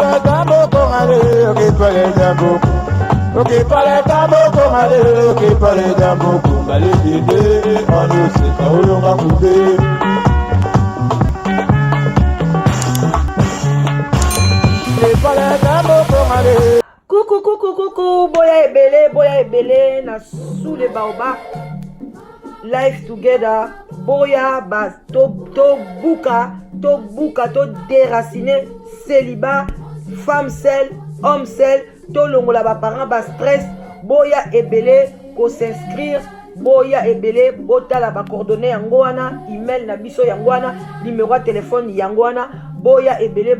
parle d'aboko male, qui parle d'aboko. Ok, parle d'aboko male, qui parle d'aboko. Male dide, on ne sait pas où l'on va couper. Qui parle d'aboko male. Coucou, boya ebele, na sous les baobab. Life together, boya bas, to buka, to déraciner, célibat, femme seule, homme seul, to longola ba parents ba stress, boya ebele, ko s'inscrire, boya ebele, botala ba coordonnées yangoana, email na biso yangoana, numéro de téléphone yangoana, boya ebele,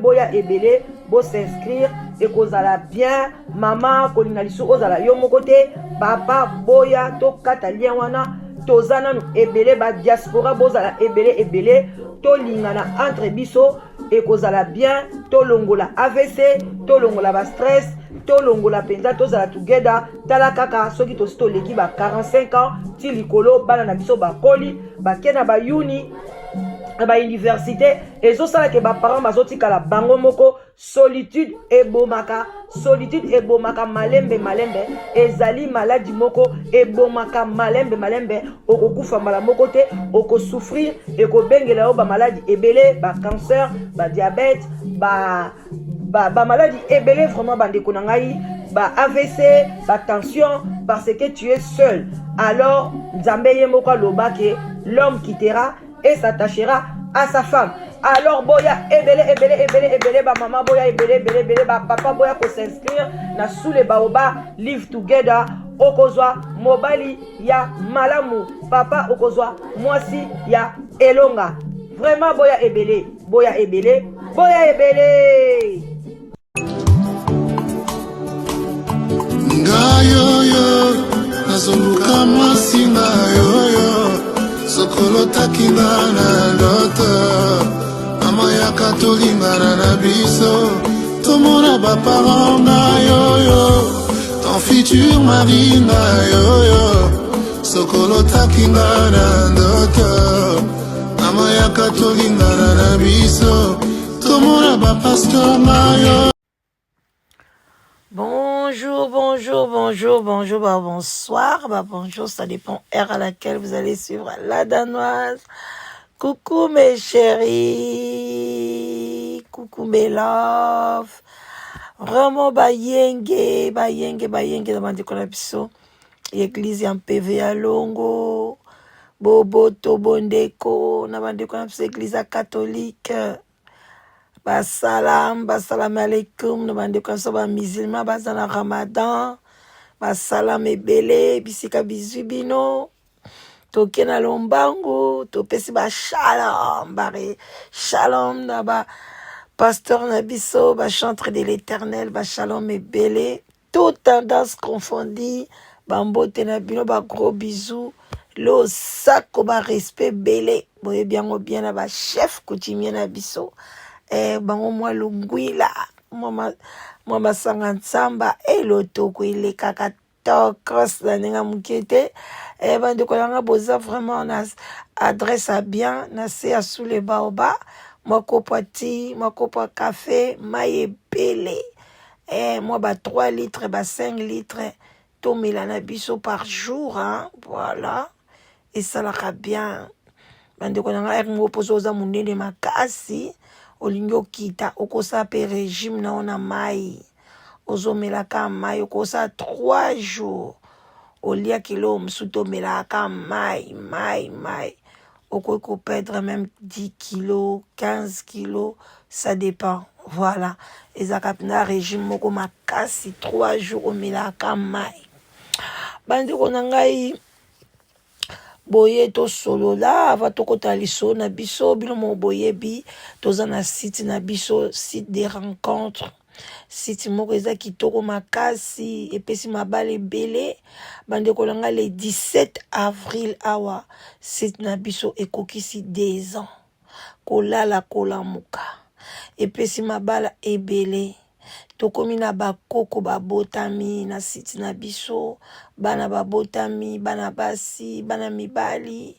bo s'inscrire, et kozala bien, maman, kolinga lisu ozala yo moko te, papa, boya, to kata lien wana, tozana nu ebele ba diaspora bozala ebele to lingana entre biso et kozala bien to longola AVC to longola ba stress to longola penza tozala together tala kaka soki to leki ba 45 ans ti likolo bana na biso ba koli ba kena ba uni ba université ezosala ke ba parents bazotikala bango moko solitude ebomaka malembe ezali maladie moko ebomaka malembe okokufa mbala moko te okosouffrir ekobengela yo ba maladie ebele ba cancer ba diabète ba maladie ebele vraiment bandeko na ngai ba AVC ba tension parce que tu es seul. Alors nzambe ye moko aloba ke l'homme quittera et s'attachera à sa femme. Alors boya ebele ba maman boya ebele ba papa boya ko s'inscrire na sous les baobab live together okozwa mobali ya malamu papa okozwa mwasi ya elonga. Vraiment boya ebele ngayoyo nazoluka mwasi ngayoyo sokolo takinga na ndoto mama yaka tolingana na biso tomona baparent na yoyo ton futur mari na yoyo sokolo takinga na ndoto mama yaka tolingana na biso tomona bapasteur na yoyo. Bonjour, bonjour, ça dépend heure à laquelle vous allez suivre la danoise. Coucou mes chéris, coucou mes love. Vraiment bayenge na bandeko na biso. Église en PV à Longo, Boboto Bondeko, na bandeko na biso église catholique. Basalam alaikum, na bandeko na biso ba musulman bazana Ramadan. Basalam ebele bisika bizubino. Toke na lombangu, topesi ba shalom, bare shalom na ba pasteur na biso, ba chantre de l'éternel, ba shalom ebele, toute tendance confondue, ba mbote na bino, ba gros bisous, lo sako ba respect bele, boye biango bien na ba chef coutumier na biso, bango mwa lungwila, mwa masanga ntsamba, lo toko ile kaka tokros na nenga mukete, bandeko yanga boza vraiment na adresse à bien, na se à sous les baobab, makopa ti, makopa café, maye pele, moi ba 3 litres, ba 5 litres, to milana biso par jour, hein, voilà, et ça la bien. Bandeko yanga ek mo pozo za munene makasi, olingo kita, okosa pe régime na ona mai, ozomelaka mai, okosa 3 jours, olia kilo msuto melaka mai, okoko perdre même 10 kilos, 15 kilos, ça dépend, voilà, ezaka na régime moko makasi 3 jours omelaka mai. Bandeko na ngai boye to solo la ava tokota liso na biso bino mo boyebi toza na site na biso, site des rencontres, site moko eza kitoko makasi epesi mabale ebele. Bandeko na ngai le 17 avril awa site na biso ekokisi 2 ans kolala kolamuka epesi mabala ebele. Tokomi na bakoko babotami na site na biso, bana babotami, bana basi, bana mibali.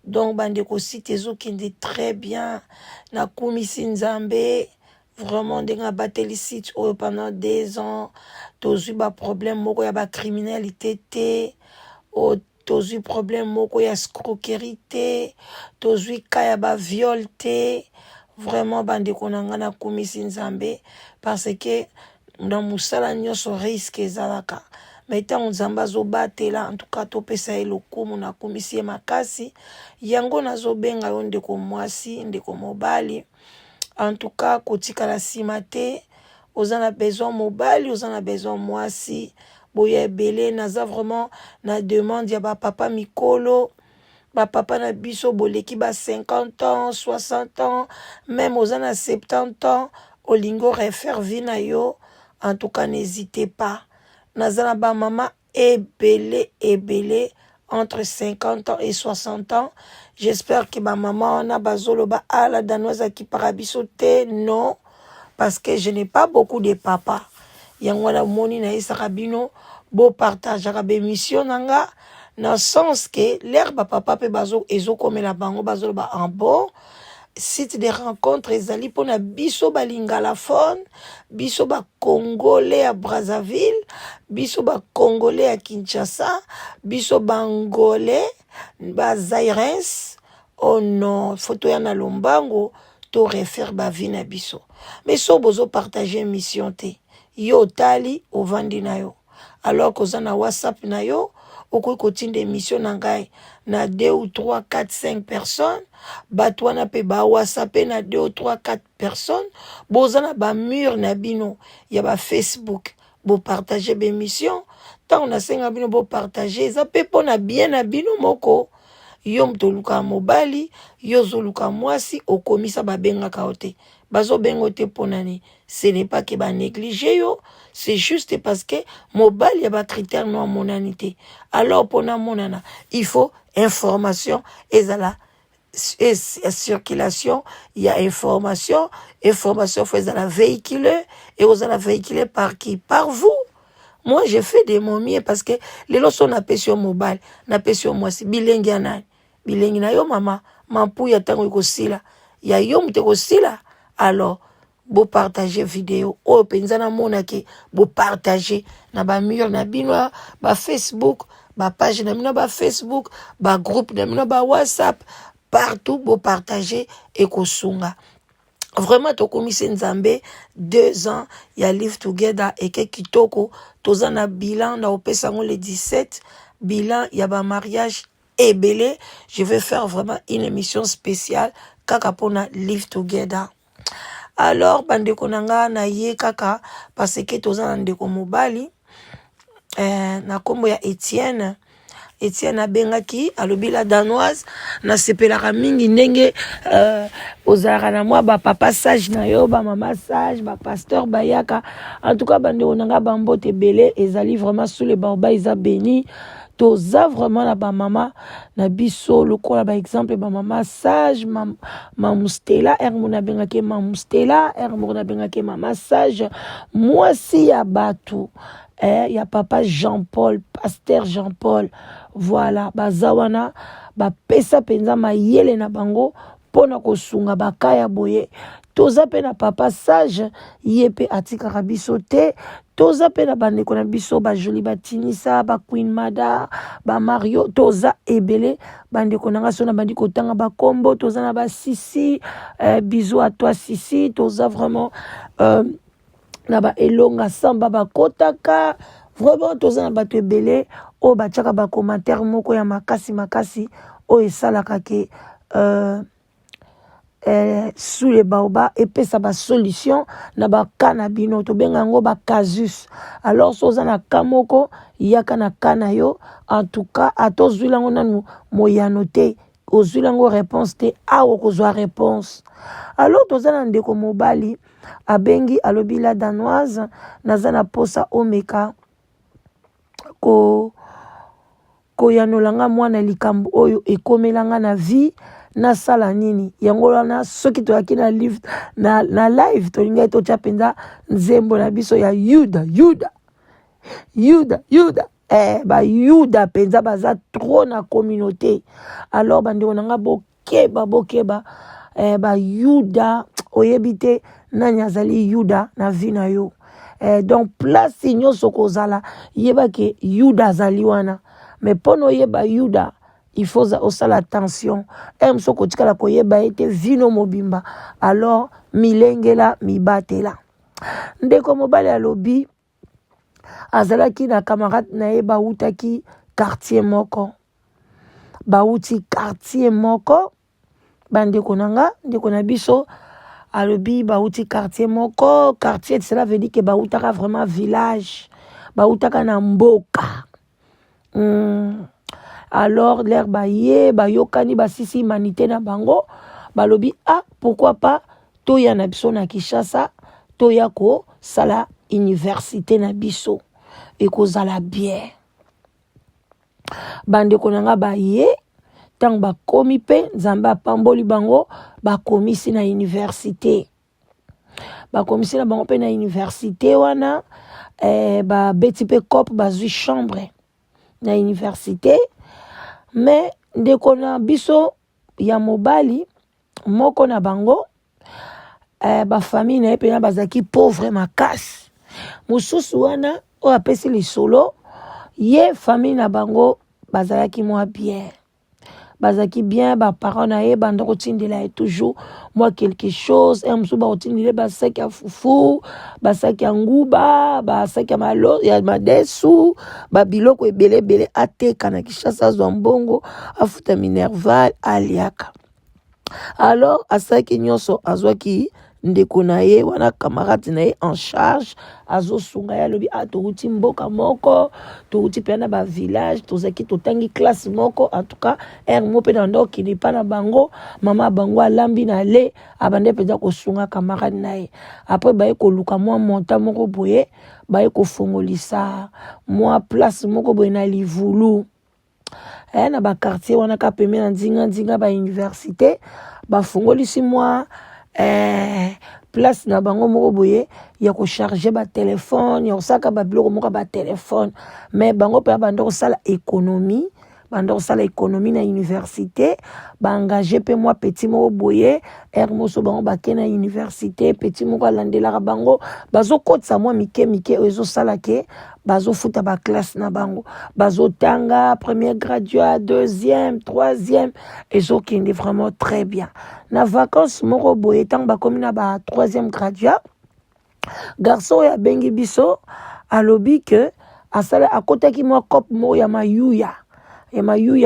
Donc bandeko site ezokende très bien, na kumisi nzambe vraiment ndenga bateli site pendant 2 ans tozwi ba problème moko ya ba criminalité te tozwi problème moko ya escroquerie te tozwi ka ya ba viol te vraiment bandeko na nga nakumisi nzambe parce que na mosala nyonso risque ezalaka mais ntango nzambe azobatela en tout cas topesa ye lokumu nakumisi ye makasi yango nazobenga yo ndeko mwasi ndeko mobali en tout cas kotikala nsima te oza na besoin mobali oza na besoin mwasi boya ebele naza vraiment na demande ya bapapa mikolo bapapa na biso boleki ba 50 ans 60 ans même oza na 70 ans olingo refaire vie na yo en tout cas n'hésitez pas naza na bamama ebele entre 50 ans et 60 ans j'espère que bamama wana bazoloba la danoise akipaka biso te non parce que je n'ai pas beaucoup de papa yango wana moni na yesaka bino bo partageaka bémission nanga na sens que l'air papa pe bazo ezokomela bango bazoloba en bon site de rencontre ezali mpona biso balingalaphone biso bacongolais ya Brazzaville biso bacongolais ya Kinshasa biso bangolais bazairens oh non photo ya na lombango to refaire bavi na biso mais so bozo partager mission te yo tali ovandi na yo alors koza na WhatsApp na yo okoki kotinda émission na ngai na 2 ou 3 4 5 personnes bato wana mpe ba WhatsApp na 2 ou 3 4 personnes boza na bamur na bino ya ba Facebook bopartage bémission ntango nasenga bino bopartage eza mpe mpona bien na bino moko yo moto oluka mobali yo ozoluka mwasi okomisa babengaka yo te bazobenga te mpona nini ce n'est pas que banéglige yo c'est juste parce que mobali ya bacritère no amonani te alors mpona monana il faut information ezala circulation il y a information faut ezala véhiculée et ozala véhiculée par qui par vous. Moi j'ai fait des momies parce que les lorsons on appelle sur mobile n'appelle sur moi si bilengi anani bilengi na yo mama mampu ya tango ikosila ya yo mute kosila alors bo partager vidéo o penzana mona ke bo partager na ba mur na bino ba Facebook ba page na bino ba Facebook ba groupe na bino ba WhatsApp partout bo partager et kosunga vraiment tokomisi nzambe 2 ans ya live together et ke kitoko tozana bilan na opesango le 17 bilan ya ba mariage ebele je vais faire vraiment une émission spéciale kaka pona live together. Alors bandeko nanga na ye kaka parce que tozana ndeko mobali na kombo ya Etienne abengaki alobi la danoise na sepelaka mingi ndenge ozalaka na mwa bapapa sage na yo bamama sage bapasteur bayaka en tout cas bandeko nanga bambote ebele ezali vraiment sous le baoba eza béni toza vraiment na bamama na biso lokola ba exemple bamama sage mamustela ermo na bengaki mamustela ermo na bengaki mama sage mwasi ya batu ya papa Jean-Paul pasteur Jean-Paul voilà bazawana bapesa penza mayele na bango pona kosunga bakaya boye toza pe na papa sage ye pe atikaka biso te toza pe na bandeko na biso ba joli batinisa ba Queen Mada ba Mario toza ebele bandeko nanga so na bandi kotanga ba kombo toza na ba Sisi bisous à toi Sisi toza vraiment na ba elonga samba ba kotaka vraiment toza na bato ebele o batiaka ba commentaire moko ya makasi o esalaka ke sous les baoba et pesa ba solution na ba kana bino to benga ngo ba casus alors soza na kamoko yaka na kana yo en tout cas atozwila ngo nanu moyano te ozwila ngo réponse te awo kozwa réponse alors toza na ndeko mobali abengi alobi la danoise naza na posa omeka ko yanolanga mwana likambo oyo ekomelanga na vie na sala nini yango wana soki toyaki na live na live tolingai totya penza nzembo na biso ya yuda ba yuda penza baza trop na communauté alors bandeko nanga bokeba ba yuda oyebite nani azali Yuda na vie na yo. Donc place nyonso kozala yeba ke Yuda azali wana. Mais pono yeba Yuda, il faut aussi l'attention. Msoko tikala koyeba ete vino mobimba. Alors milengela mibatela. Ndeko mobali alobi azalaki na camarade na ye bautaki quartier moko. Bauti quartier moko. Bandeko nanga, ndeko na biso alobi bauti quartier moko. Quartier, cela veut dire que bautaka vraiment village. Bautaka na mboka. Alors l'air baye bayokani basisi humanité na bango balobi pourquoi pas toya na biso na Kinshasa toya ko sala université na biso et ko zala bien bande konanga baye tang ba komi pe nzamba pamboli bango ba komisi na université ba komisi na bango pe na université wana ba beti pe cop ba zui chambre na université. Mais ndeko na biso ya mobali moko na bango ba famille na epena bazaki pauvre makasi mususu wana o apesi lisolo ye famille na bango bazalaki moi bien bazaki bien ba parents na ye bandoko tindela toujours moi quelque chose musu ba otindile ba sac ya fufu ba sac ya nguba ba sac ya malo ya madesu ba biloko ebele ateka na Kinshasa zwa mbongo afuta minerval aliaka. Alors asaki nyonso azwaki ndeko na ye wana camarade na ye en charge azosunga ya lobi touti mboka moko touti pe na ba village tozaki totangi classe moko en tout cas mo pe na ndoki ni pa na bango mama bango alambi na le abande pe ko sunga camarade na ye après ba ko luka moi monta moko boye ba ko fongolisa moi place moko boye na Livulu na ba quartier wana ka peme na nzinga ba université ba fongolisi moi place na bango moko boye ya ko charger ba téléphone ya osaka ba biloko moko ba téléphone mais bango pe bando sala économie na université ba engagé pe moi petit moko boye moso bango ba ke na université petit moko alandela bango bazo kotsa moi mike ezo sala ke bazo futa ba classe na bango bazo tanga premier graduat deuxième troisième ezo kende vraiment très bien na vacances moko boye tang ba komi na ba troisième graduat garçon ya bengi biso alobi que asala akotaki moi cop mo ya mayuya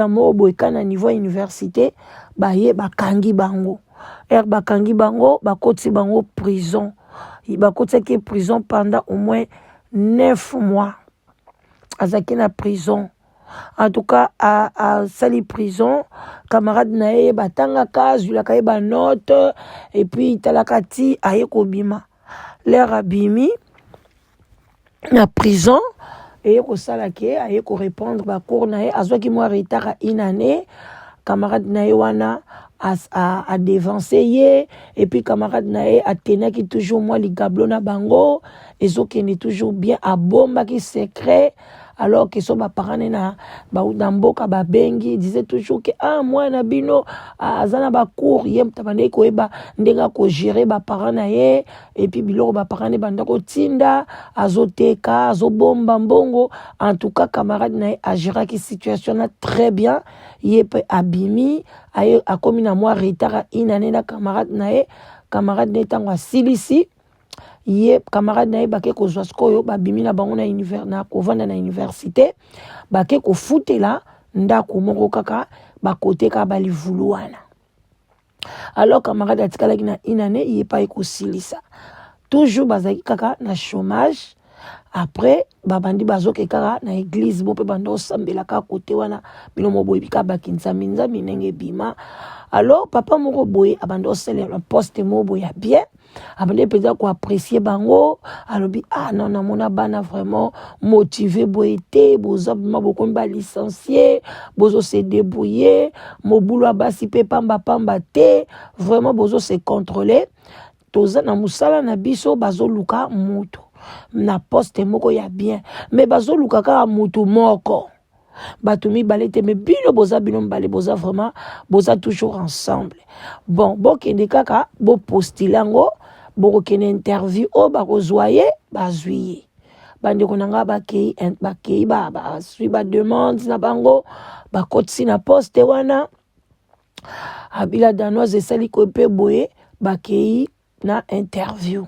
mo boye kana niveau université baye bakangi bango bakangi bango bakoti bango prison bakotaki prison pendant au moins 9 mois azaki na prison. En tout cas à sali prison camarade na ye batanga kazu la kaye ba note et puis talakati aye ko bima l'air abimi na prison et ko sala ke aye ko répondre ba cours na ye azwaki moi retard une année camarade na ye wana a dévancé ye et puis camarade na ye atenaki toujours moi li gablo na bango ezokende toujours bien a bomba ki secret. Alors que so ba parents na ba mboka ba bengi disait toujours que moi na bino azana ba cours yem tabane ko eba ndenga ko gérer ba parents na ye et puis biloko ba parents ne banda ko tinda azoteka azobomba mbongo. En tout cas camarade na ye a géré qui situation na très bien yepe abimi aye a komi na moi retard une année na camarade ne tangwa silisi ye camarade na ye bake ko zwaskoyo babimi na bango na univers na kovanda na université bake ko futela ndako moko kaka bakote ka balivulu wana. Alors camarade atikalaki na une année ye pa ko silisa toujours bazaki kaka na chômage. Après babandi bazoke kaka na église bo pe bando sambela ka kote wana bino moboyi bika bakinza minza minenge bima. Alors papa moko boye abando sele la poste mobo ya bien abande peut-être ko apprécier bango alobi non na mona bana vraiment motivé boité bozo maboko mba licencié bozo se débrouiller mobulo basi pe pamba te vraiment bozo se contrôler toza na musala na biso bazo luka mutu na poste moko ya bien mais bazo luka ka mutu moko bato mibale te mais bino boza bino mibale boza vraiment boza toujours ensemble bon bokende kaka bopostile yango bokokende interview oyo bakozwa ye bazwi ye bandeko na nga bakei baswi bademande na bango bakotisi na poste wana abila danoise esali ko mpe boye bakei na interview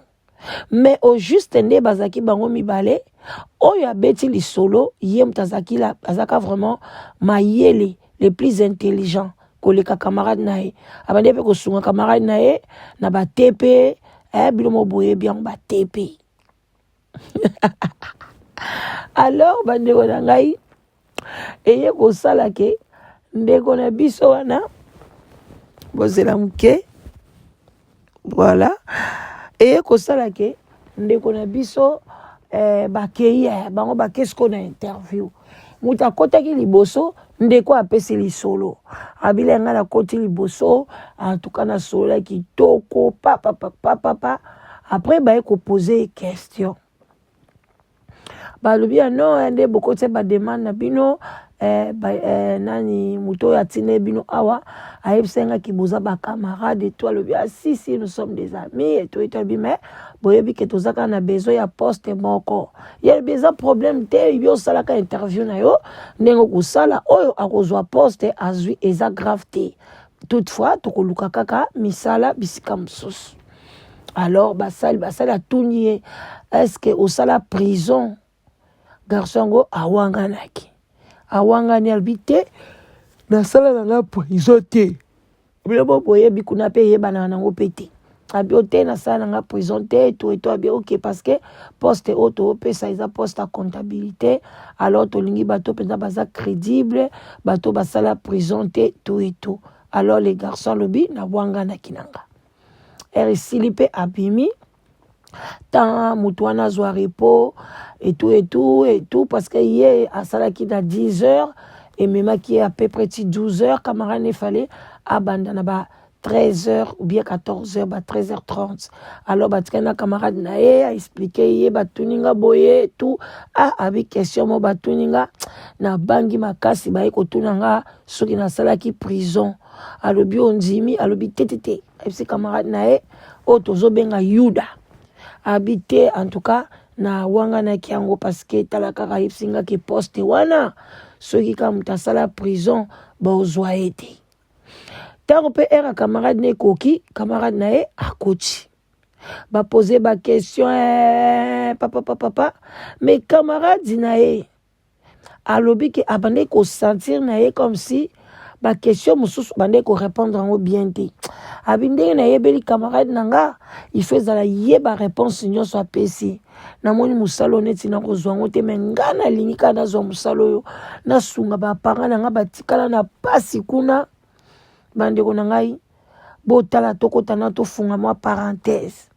mais au juste nde bazaki bango mibale oyo abeti lisolo ye moto azaka vraiment mayele le plus intelligent koleka camarade na ye abandi mpe kosunga camarade na ye na batepe bilomo boyebi yango batepe alors bandeko na ngai eye kosala ke ndeko na biso wana bozela moke voilà eye kosala ke ndeko na biso bakei bango bakesko na interview moto akotaki liboso ndeko apesi lisolo abila nga nakoti liboso antuka na solo ya kitoko papa après baye kopose question balobi ya no nde bokoti bademande na bino nani moto oyo atine bino awa ayebisengaki boza bacamarade to alobi si nous sommes des amis eto alobi mais boyebi ke tozaka na besoin ya poste moko yebi eza problème te yebi osalaka interview na yo ndenge okosala oyo akozwa poste azwi eza grave te toutefois tokoluka kaka misala bisika mosusu alors basali atuni ye est-ce que osala prison garçon yango awangani alobi te nasala na nga prison te biloko boyebi kuna mpe yebanaka nango mpe te abi o te nasala na nga prison te to abi ok parce que poste oyo toopesa eza poste ya comptabilité alors tolingi bato mpenza baza crédible bato basala prison te to alors les garçons alobi nawanganaki na nga esili mpe abimi tant moto wana azwa repos et tout parce que ye asalaki na 10 heures et même qui est à peu près 12 heures camarade ne fallait abandonner ba 13 heures ou bien 14 heures ba 13h30 alors batikana camarade na ye a expliqué ye batuninga boye tout avec question mo batuninga na bangi makasi ba ekotunanga soki na salaki prison alobi ondimi alobi tetete epsi camarade na ye o tozo benga Yuda habité en tout cas na wangana kiango parce que talaka kaipsinga ki poste wana soki ka mutasala prison bozwa ete tango pe era camarade ne koki camarade na e akoti ba poser ba question papa mais camarade na e alobi ke abande ko sentir na e comme si ba question mususu bande ko répondre en bien te abinde na yebeli camarade nanga il faisait la yeba réponse nyonso apesi na moni musalo neti na kozwa ngote mengana linika na zo musalo yo na sunga ba paranga nanga batikala na pasi kuna bande ko nangai botala tokota na to funga mo parenthèse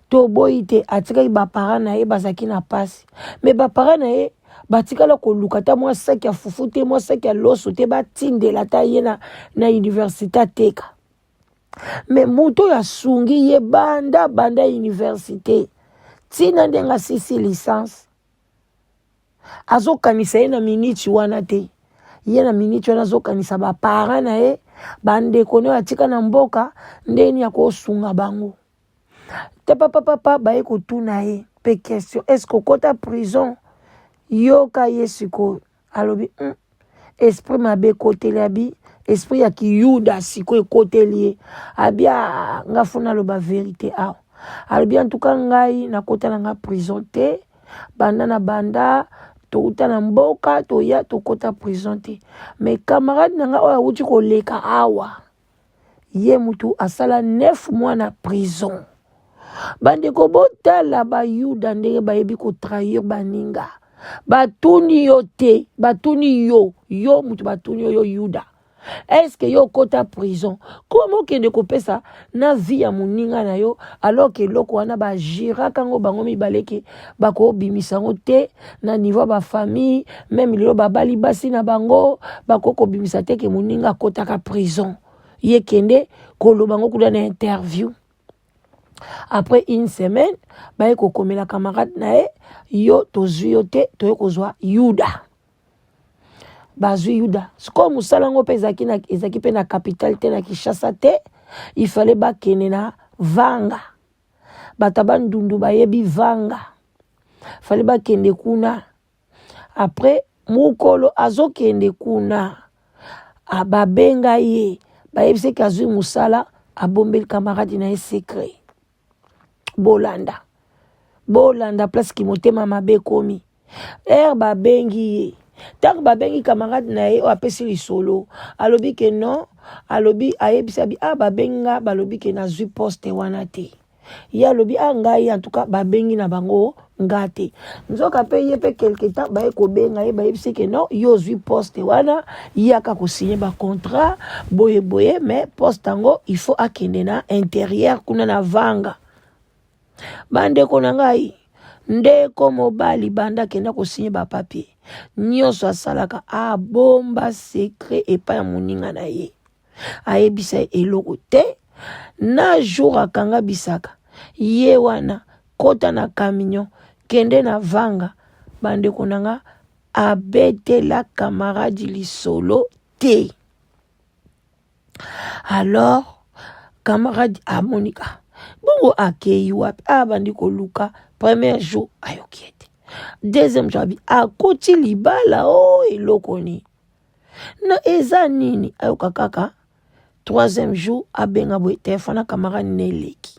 to boite atika ba paranga na e bazaki na pasi mais ba paranga na e batikala koluka ta mwa saki ya fufu te mwa saki ya loso te batindela ta ye na université ateka mais moto ya sungi ye banda université tina ndenga sisi licence azokanisa ye na miniti wana te ye na miniti wana azokanisa bapara na ye bandeko ne atika na mboka ndeni ya kosunga bango te papa baye kotuna ye pe question est-ce que kota prison yoka ye siko alobi esprit mabe koteli abi esprit ya kiyuda siko ekoteli abia ngafuna loba vérité a alobi en tout cas ngai nakota na nga prison te banda touta na mboka toya tokota prison te mais camarade nanga oyo awuti koleka awa ye mutu asala 9 mois na prison bandeko botala bayuda ndenge bayebi kotrahir baninga batuni yo te batuni yo mutu batuni yo yuda est-ce que yo kota prison comment kende kopesa na vie ya moninga na yo alors que loko wana ba jira kango bango mibaleke bako bimisango te na niveau ba famille même lelo babali basi na bango bako ko bimisa te ke moninga kota ka prison ye kende kolo bango kuda na interview après une semaine baye ko komela camarade na yo tozwi yo te toye kozwa Yuda bazwi yuda siko musala ngo pe ezaki pe na capitale te na Kinshasa te il fallait bakene na vanga bata bandundu bayebi vanga fallait bakende kuna après mukolo azokende kuna ababenga ye bayebise kazwi musala abombeli camarade na ye secret bolanda place ki motema mabe komi babengi ye tak babengi camarade na ye o apesi lisolo alobi ke non alobi ayebisa bi babenga balobi ke nazwi poste wana te ye alobi ngai en tout cas babengi na bango nga te nzoka pe ye pe quelque temps baye kobenga ye bayebisi ke non yo ozwi poste wana yaka kosigner ba contrat boye mais poste yango il faut akende na intérieur kuna na vanga bandeko na ngai ndeko mobali banda kenda kosigner ba papier nyonso asalaka abomba secret epai ya moninga na ye ayebisa eloko te na jour akanga bisaka ye wana kota na camion kende na vanga bandeko na nga abetela camarade lisolo te alors camarade amonika bongo akei wapi bandi koluka premier jour ayoki ete deuxième jour abi akoti libala eloko ni na eza nini ayoka kaka troisième jour abenga boye telefone na camarade neleki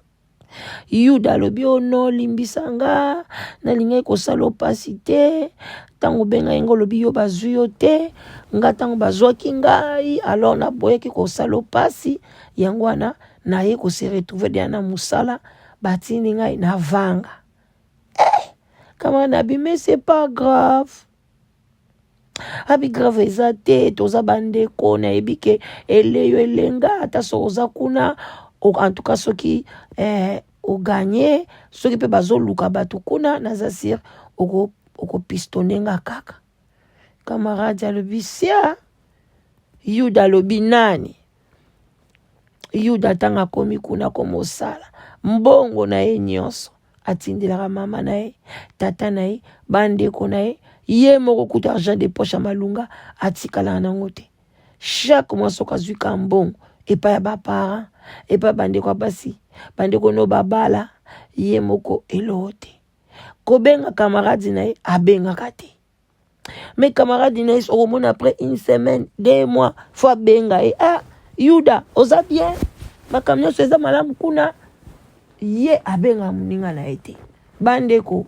yuda alobi no limbisanga nalingai kosala opasi te ntango benga yengo lobi yo bazwi yo te nga ntango bazwaki ngai alors naboyaki kosala opasi yango wana naye kose retrouve deya na musala batindi ngai na vanga kama nabi mais c'est pas grave abi grave eza te toza bandeko nayebi ke eleyo elenga ata so oza kuna en tout cas soki oganye soki pe bazoluka bato kuna naza sir okopistone nga kaka camarade alobi sia yuda alobi nani yuda tanga akomi kuna komosala mbongo na ye nyonso atindelaka mama na ye tata na ye bandeko na ye ye moko kuta argent de poche ya malunga atikalaka nango te chaque mois soki azwika mbongo epai ya baparent epai bandeko ya basi bandeko no babala ye moko eloo te kobenga camarade na ye abengaka te mais camarade na ye okomona après une semaine 2 mois fo abenga ye yuda oza bien makambo nyonso eza malamu kuna ye abenga moninga na ye te bandeko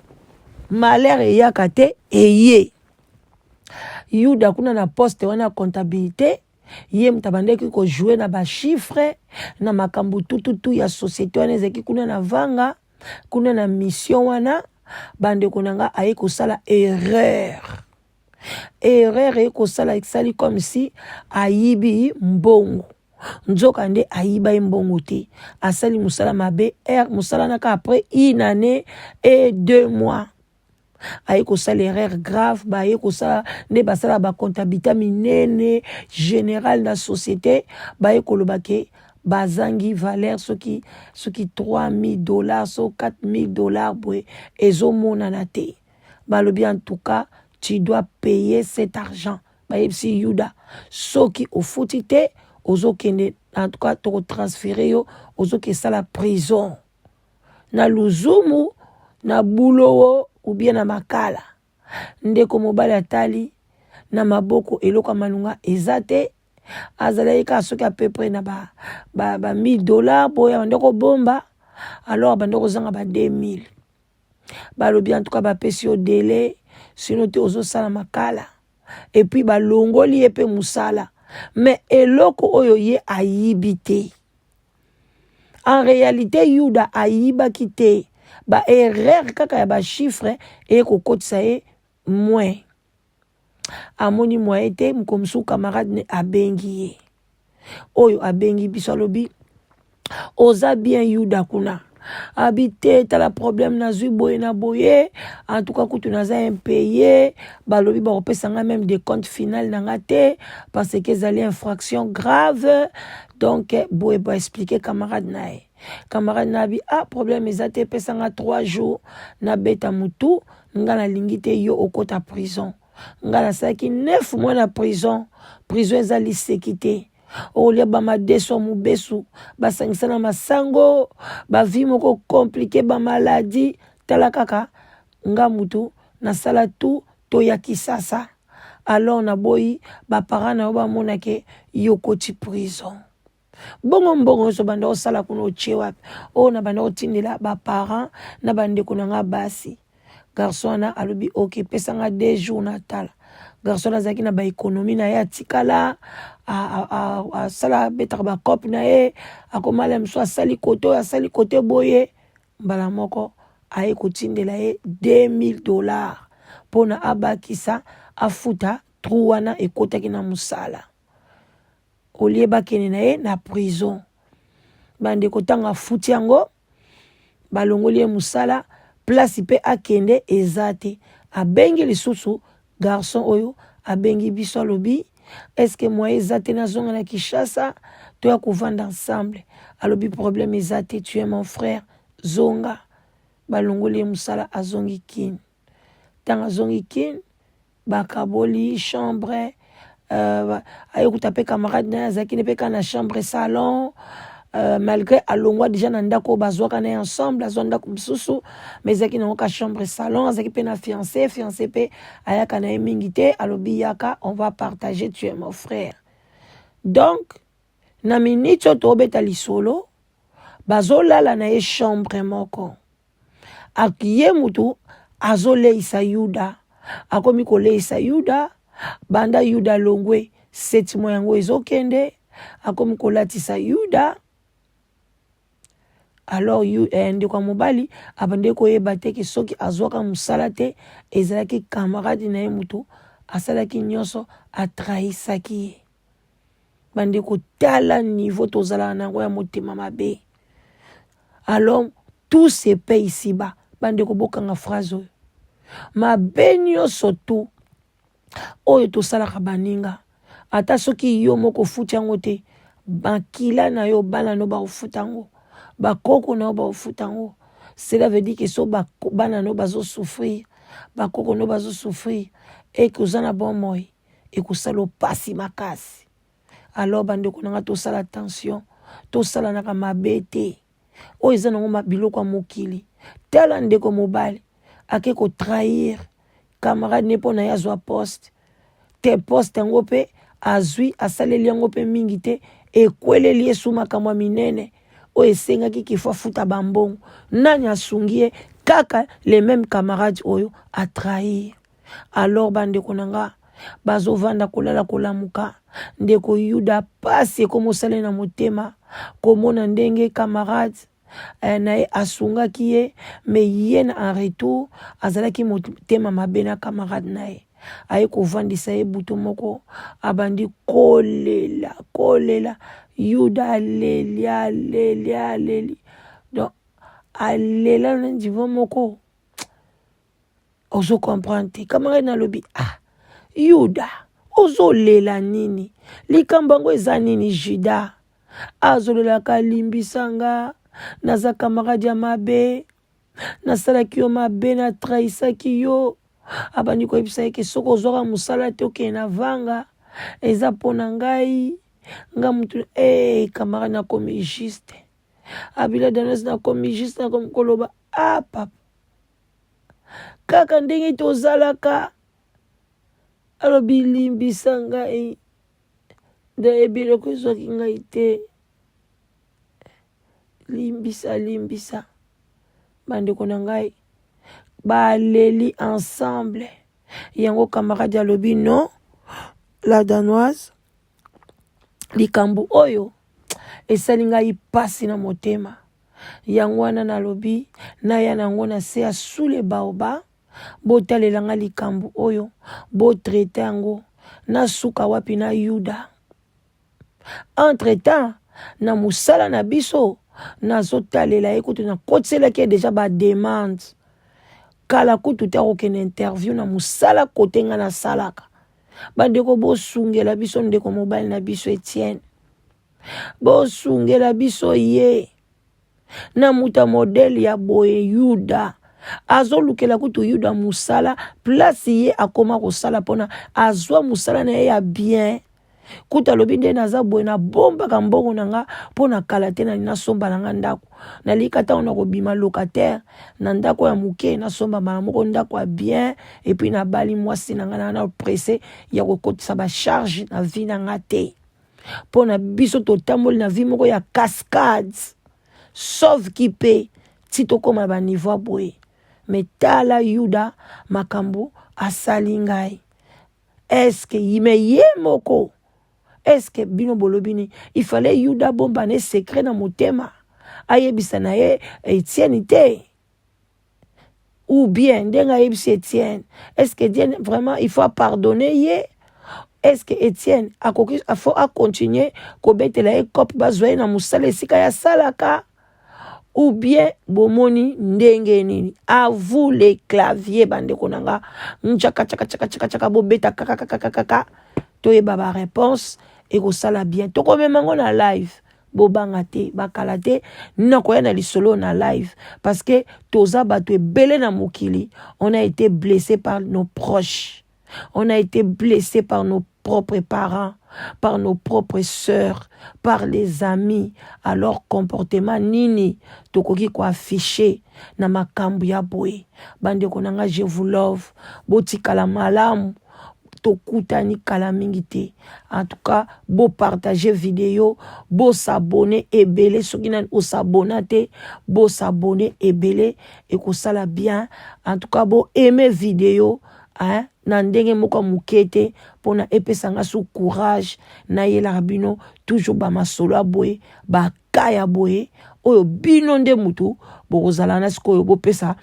malheur eyaka te eye yuda kuna na poste wana comptabilité ye mutu abandeki kojoue na bachiffre na makambo tututu ya société wana ezalaki kuna na vanga kuna na mission wana bandeko na nga aye kosala erreur eye kosala ekisali comme si ayibi mbongo nzoka nde ayiba ye mbongo te asali musala mabe musala naka après 1 année et 2 mois aye kosala erreur grave baye kosala nde basala bakontabilité minene général na société baye koloba ke bazangi valeur soki $3,000 so $4,000 boye ezomonana te balobi en tout cas tu dois payer cet argent bayebisi yuda soki ofuti te ozokende en tout cas toko transférer yo ozokesala prison na luzumu na bulowo ou bien na makala ndeko mobali atali na maboko eloko malunga ezate azalaika soki à peu près na ba $1,000 boya bandeko bomba alors bandeko zanga ba 2,000 balobi en tout cas bapesi yo délai sinon te ozosala makala et puis balongoli ye pe musala mais eloko oyo ye ayibi te en réalité yuda ayibaki te ba erreur kaka ya ba chiffre e kokotisa ye moins amoni moyen te mkomsu camarade ne abengi ye oyo abengi biso alobi oza bien yuda kuna habité t'as la problème nazui boye na boye en tout cas kutu naza impayé balobi ba opesanga même des comptes final nanga te parce que ezali infraction grave donc boye ba expliquer camarade nae camarade nabi problème ezate pesanga 3 jours na beta mutu nga na lingite yo okota prison nga nasalaki 9 mois na prison eza liseki te olia bamadeso mobesu basangisa na masango bavi moko komplike bamaladi tala kaka nga mutu nasala tu toya kisasa alors naboyi baparent na yo bamonake yo koti prison bongo mbongo so banda osala kuna otie wapi na banda otindela baparent na bandeko na nga basi garçon wana alobi ok pesa nga 2 jours na tala garçon azalaki na baekonomi na ye atikala asala betaka bacope na ye akomala mosu asali kote boye mbala moko aye kotindela ye $2000 mpona abakisa afuta trou wana ekotaki na mosala olie bakene na ye na prison bandeko ntango afuti yango balongoli ye mosala place mpe akende eza te abengi lisusu garçon oyo abengi biso alobi eske moye eza te nazonga na Kinshasa toya kovanda ensemble alobi problème eza te tu es mon frère zonga balongoli ye mosala azongi kini ntango azongi kini bakaboli chambre ayokuta mpe camarade na ye azalaki mpe ka na chambre salon malgré alongwa déjà na ndako bazwaka na ye ensemble azwa ndako mosusu mais ezalaki nango ka chambre salon azalaki mpe na fiancé mpe ayaka na ye mingi te alobi yaka on va partager tu es mon frère donc na miniti oyo toobeta lisolo bazolala na ye chambre moko ye mutu azoleisa yuda akomi koleisa yuda banda yuda longwe 7 mois yango ezokende akomi kolatisa yuda alors ndeko mobali abande koyeba te ke soki azwaka mosala te ezalaki camarade na ye mutu asalaki nyonso atrahisaki ye bandeko tala niveau tozalaka nango ya motema mabe alors tout se paie ici-bas bandeko bokanga phrase oyo mabe nyonso tu oyo tosalaka baninga ata soki yo moko futi yango te bakila na yo bana no bakofuta yango bakoko na yo bakofuta yango cela veut dire que so bana no bazosouffrir bakoko no bazosouffrir ekoza na bon moi ekosala opasi makasi alors bandeko nanga tosala attention tosalanaka mabe te oyo eza nango biloko ya mokili tala ndeko mobali ake kotrahir camarade ne mpo na ye azwa poste te poste yango mpe azwi asaleli yango mpe mingi te ekweleli ye su makambo ya minene oyo esengaki kifo afuta bambongo nani asungi ye kaka les mêmes camarades oyo atrahir alors bandeko na nga bazovanda kolala kolamuka ndeko yuda pasi ekomosala na motema komona ndenge camarade na ye asungaki ye me ye na en retour azalaki motema mabe na camarade na ye aye kovandisa ye butu moko abandi kolela yuda aleli donc alela na niveau moko ozo comprendre te camarade nalobi yuda ozolela nini likambo yango eza nini juda azolelaka limbisanga naza camarade ya mabe nasalaki yo mabe na trahisaki yo abandi koyebisa ye ke soki ozwaka mosala te okende na vanga eza mpo na ngai nga mutu camarade nakomi juste abila danos nakomi juste nakomi koloba papa kaka ndenge tozalaka alobi limbisa ngai ndayebi eloko ezwaki ngai te limbisa bandeko na ngai baleli ensemble yango camarade alobi non la danoise likambo oyo esali ngai pasi na motema yango wana nalobi naya nango na se ya sule baoba botalela nga likambo oyo botraite yango nasuka wapi na yuda entre temps na mosala na biso nazotalela ye kutu nakotiselaki ye deja bademande kala kutu te akokende interview na mosala kote nga nasalaka bandeko bosungela biso ndeko mobali na biso Etienne bosungela biso ye na muta modele ya boye yuda azolukela kutu yuda musala place ye akoma kosala pona azwa musala na ye ya bien kuta alobi nde naza boye na bombaka mbongo na nga mpo na kala te na nasomba na nga ndako nalika ntango na kobima locataire na ndako ya moke nasomba mbala moko ndako ya bien epuis nabali mwasi na nga na presse ya kokotisa bacharge na vie na nga te mpo na biso totamboli na vie moko ya cascade sauve ki mpe ti tokóma baniveau ya boye me tala yuda makambo asali ngai eske me ye moko eske bino bolobini il fallait yuda bomba ne secret na motema ayebisa na ye Etienne te ou bien ndenga ayebisi Etienne est-ce que Dieu vraiment il faut pardonner ye est-ce que Etienne faut continuer kobetela ye kope bazwa na musala esika ya salaka ou bien bomoni ndenge nini à vous les claviers bande konanga nchaka chaka bobeta kaka toyeba ba réponse et kosala bien tokomemango na live bobanga te bakala te nakoya na lisolo na live parce que toza bato ebele na mokili on a été blessé par nos proches on a été blessé par nos propres parents par nos propres sœurs par les amis alors comportement nini tokoki ko afficher na makambo ya boye bande konanga je vous love botikala malamu tokutani kala mingi te en tout cas beau partager vidéo beau s'abonner ebele soki na o s'abonner te beau s'abonner ebele et ko sala bien en tout cas beau aimer vidéo hein na ndenge moko mukete pona epesa nga su courage na yela bino toujours ba masolo boye ba kaya boye oyo bino nde mutu bokozala na sikoyo bopesa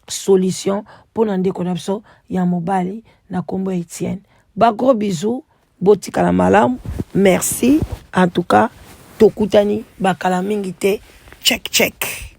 solution pona ndeko na biso ya mobali na kombo Etienne. Ba gros bisous, botikala malamu. Merci. En tout cas, tokutani bakala mingi te. Check.